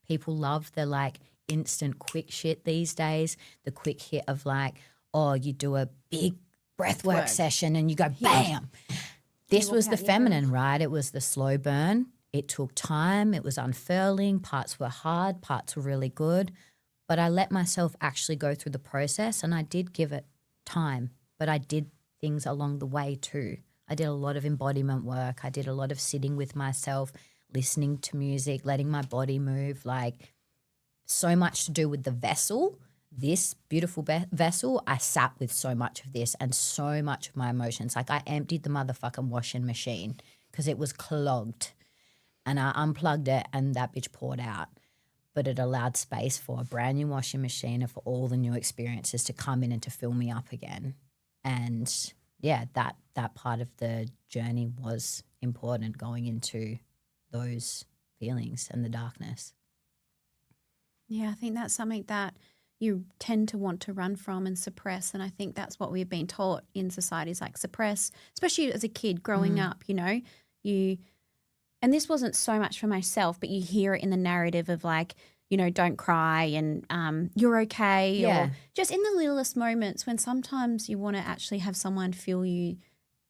People love the like instant quick shit these days, the quick hit of like, oh, you do a big breathwork session and you go bam. This was the feminine, right? It was the slow burn. It took time. It was unfurling. Parts were hard. Parts were really good. But I let myself actually go through the process, and I did give it time, but I did things along the way too. I did a lot of embodiment work. I did a lot of sitting with myself, listening to music, letting my body move, like so much to do with the vessel. This beautiful vessel, I sat with so much of this and so much of my emotions. Like I emptied the motherfucking washing machine because it was clogged, and I unplugged it and that bitch poured out. But it allowed space for a brand new washing machine and for all the new experiences to come in and to fill me up again. And yeah, that part of the journey was important, going into those feelings and the darkness. Yeah, I think that's something that you tend to want to run from and suppress. And I think that's what we've been taught in societies, like suppress, especially as a kid growing up, you know, and this wasn't so much for myself, but you hear it in the narrative of like, you know, don't cry and you're okay. Or just in the littlest moments when sometimes you want to actually have someone feel you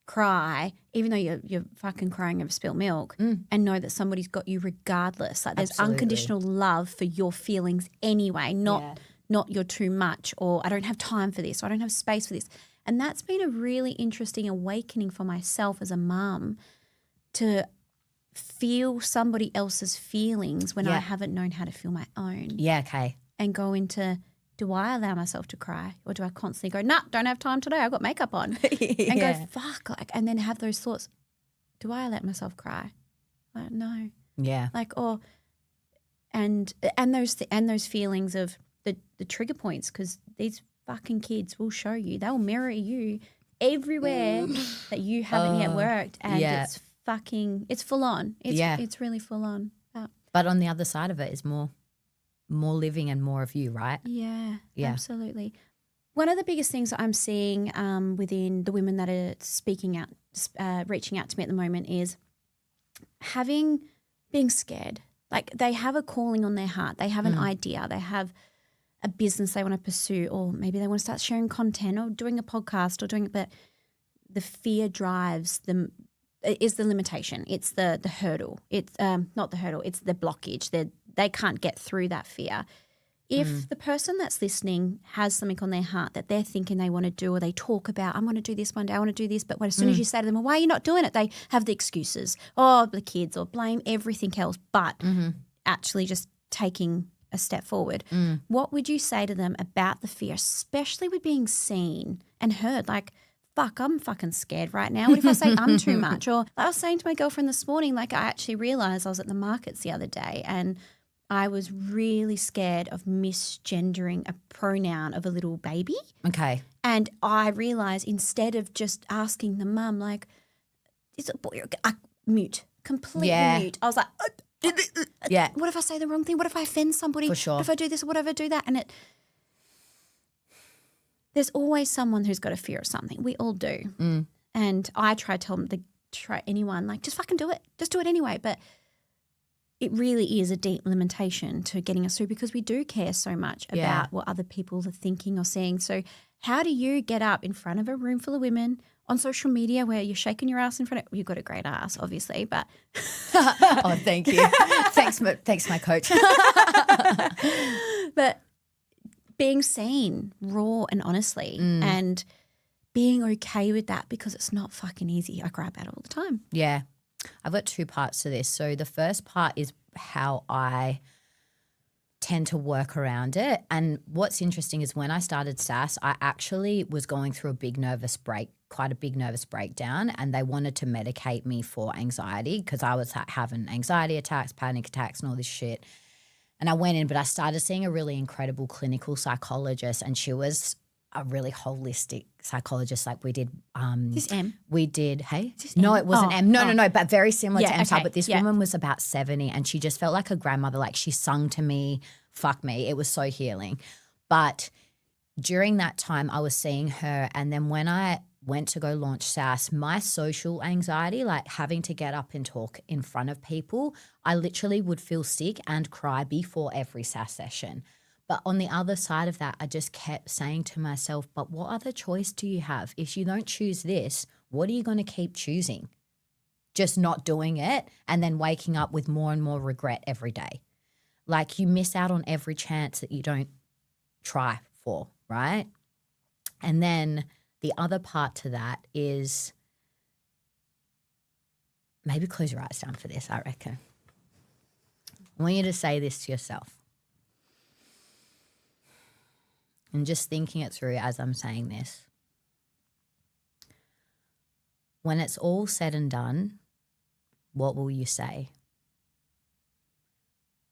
cry, even though you're fucking crying over spilt milk, and know that somebody's got you regardless. Like there's unconditional love for your feelings anyway, not you're too much, or I don't have time for this, or I don't have space for this. And that's been a really interesting awakening for myself as a mum, to feel somebody else's feelings when I haven't known how to feel my own. Yeah, okay. And go into, do I allow myself to cry, or do I constantly go, nah, don't have time today, I've got makeup on, and go, fuck, like, and then have those thoughts, do I let myself cry? Like, no. Yeah. Like, or, and those feelings of the trigger points, because these fucking kids will show you, they'll mirror you everywhere that you haven't yet worked, and it's full on. It's really full on. But on the other side of it is more living and more of you, right? Yeah, absolutely. One of the biggest things that I'm seeing within the women that are speaking out, reaching out to me at the moment, is being scared. Like they have a calling on their heart. They have an idea. They have a business they want to pursue, or maybe they want to start sharing content or doing a podcast or doing it, but the fear drives them. Is the limitation. It's the hurdle. It's not the hurdle. It's the blockage. They can't get through that fear. If the person that's listening has something on their heart that they're thinking they want to do, or they talk about, I'm going to do this one day, I want to do this, but as soon as you say to them, well, why are you not doing it? They have the excuses, the kids, or blame everything else, but actually just taking a step forward. What would you say to them about the fear, especially with being seen and heard? Like, fuck, I'm fucking scared right now. What if I say I'm too much? Or I was saying to my girlfriend this morning, like I actually realised I was at the markets the other day and I was really scared of misgendering a pronoun of a little baby. Okay. And I realised instead of just asking the mum, like, is it a boy or a girl? Mute, completely mute. I was like, what if I say the wrong thing? What if I offend somebody? For sure. What if I do this or what if I do that? And there's always someone who's got a fear of something. We all do. Mm. And I try to tell them, try anyone, like, just fucking do it. Just do it anyway. But it really is a deep limitation to getting us through because we do care so much about what other people are thinking or saying. So how do you get up in front of a room full of women on social media where you're shaking your ass in front of – you've got a great ass, obviously, but – oh, thank you. Thanks, my coach. But being seen raw and honestly and being okay with that because it's not fucking easy. I cry about it all the time. Yeah. I've got two parts to this. So the first part is how I tend to work around it. And what's interesting is when I started SASS, I actually was going through quite a big nervous breakdown, and they wanted to medicate me for anxiety because I was having anxiety attacks, panic attacks and all this shit. And I went in, but I started seeing a really incredible clinical psychologist, and she was a really holistic psychologist. Like we did This M? We did, hey? No, it wasn't M. No, but very similar to M style. But this woman was about 70 and she just felt like a grandmother. Like she sung to me, fuck me. It was so healing. But during that time I was seeing her, and then when I went to go launch SASS, my social anxiety, like having to get up and talk in front of people, I literally would feel sick and cry before every SASS session. But on the other side of that, I just kept saying to myself, but what other choice do you have? If you don't choose this, what are you going to keep choosing? Just not doing it and then waking up with more and more regret every day. Like you miss out on every chance that you don't try for, right? And then the other part to that is maybe close your eyes down for this, I reckon. I want you to say this to yourself. And just thinking it through as I'm saying this. When it's all said and done, what will you say?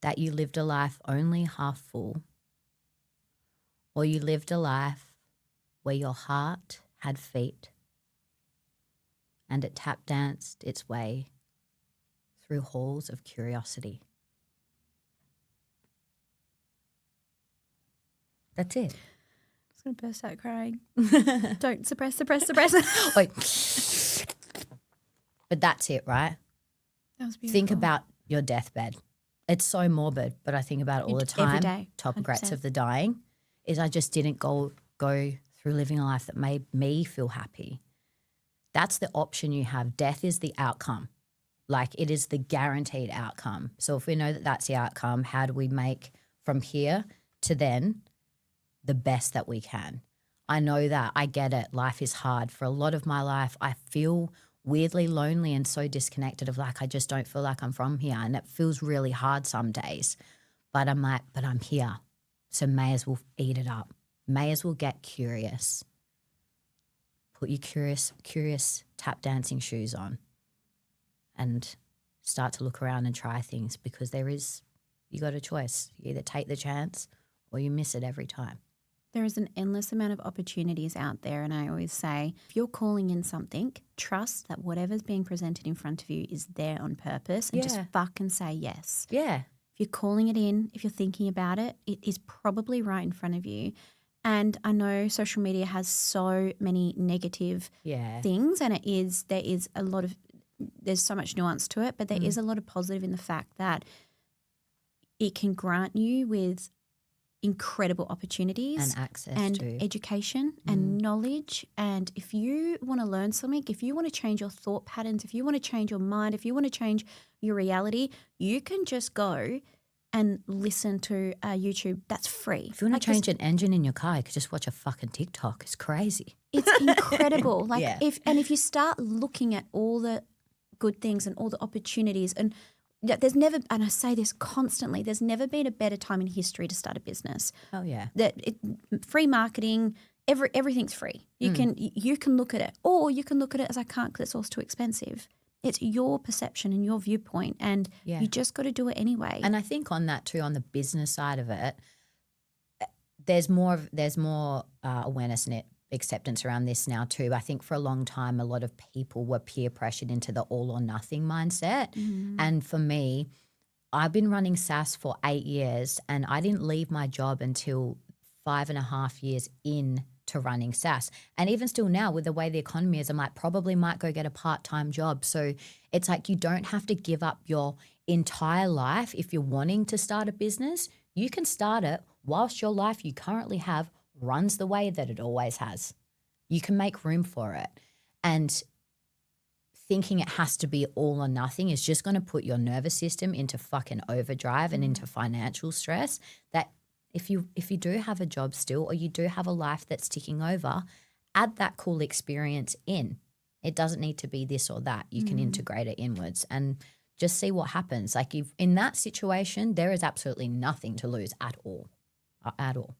That you lived a life only half full, or you lived a life where your heart had feet and it tap danced its way through halls of curiosity. That's it. I was going to burst out crying. Don't suppress. Wait. But that's it, right? That was beautiful. Think about your deathbed. It's so morbid, but I think about it all the time. Every day. Top 100%. regrets of the dying is I just didn't go through living a life that made me feel happy. That's the option you have. Death is the outcome. Like it is the guaranteed outcome. So if we know that that's the outcome, how do we make from here to then the best that we can? I know that. I get it. Life is hard. For a lot of my life, I feel weirdly lonely and so disconnected of like, I just don't feel like I'm from here. And it feels really hard some days. But I'm like, but I'm here. So may as well eat it up. May as well get curious. Put your curious tap dancing shoes on and start to look around and try things, because you got a choice. You either take the chance or you miss it every time. There is an endless amount of opportunities out there, and I always say, if you're calling in something, trust that whatever's being presented in front of you is there on purpose, and just fucking say yes. Yeah. If you're calling it in, if you're thinking about it, it is probably right in front of you. And I know social media has so many negative things, and there's so much nuance to it, but there is a lot of positive in the fact that it can grant you with incredible opportunities and access and to education and knowledge. And if you want to learn something, if you want to change your thought patterns, if you want to change your mind, if you want to change your reality, you can just go and listen to YouTube. That's free. If you want to change an engine in your car, you could just watch a fucking TikTok. It's crazy. It's incredible. If you start looking at all the good things and all the opportunities, and there's never, and I say this constantly, there's never been a better time in history to start a business. Oh yeah. Free marketing everything's free. You can look at it, or you can look at it as I can't because it's also too expensive. It's your perception and your viewpoint, and you just got to do it anyway. And I think on that too, on the business side of it, there's more awareness and acceptance around this now too. I think for a long time, a lot of people were peer pressured into the all or nothing mindset. And for me, I've been running SASS for 8 years, and I didn't leave my job until 5.5 years in to running SASS. And even still now, with the way the economy is, I'm like, probably might go get a part-time job. So it's like you don't have to give up your entire life if you're wanting to start a business. You can start it whilst your life you currently have runs the way that it always has. You can make room for it. And thinking it has to be all or nothing is just going to put your nervous system into fucking overdrive and into financial stress. That if you do have a job still, or you do have a life that's ticking over, add that cool experience in. It doesn't need to be this or that. You can integrate it inwards and just see what happens. Like if in that situation, there is absolutely nothing to lose at all. At all.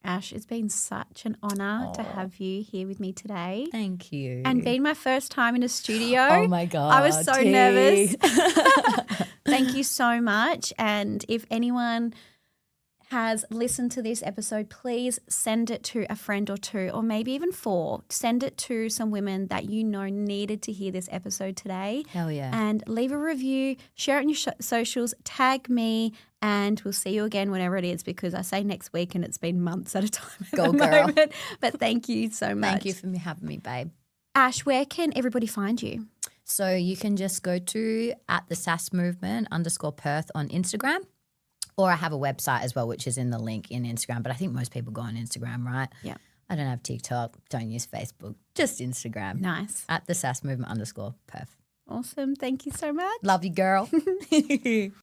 Ash, it's been such an honour to have you here with me today. Thank you. And being my first time in a studio. Oh my God. I was so nervous. Thank you so much. And if anyone has listened to this episode, please send it to a friend or two, or maybe even 4. Send it to some women that you know needed to hear this episode today. Hell yeah. And leave a review, share it on your socials, tag me, and we'll see you again whenever it is, because I say next week and it's been months at a time at the moment. But thank you so much. Thank you for having me, babe. Ash, where can everybody find you? So you can just go to @the SASS Movement _Perth on Instagram. Or I have a website as well, which is in the link in Instagram. But I think most people go on Instagram, right? Yeah. I don't have TikTok, don't use Facebook, just Instagram. Nice. @the SASS Movement _Perth. Awesome. Thank you so much. Love you, girl.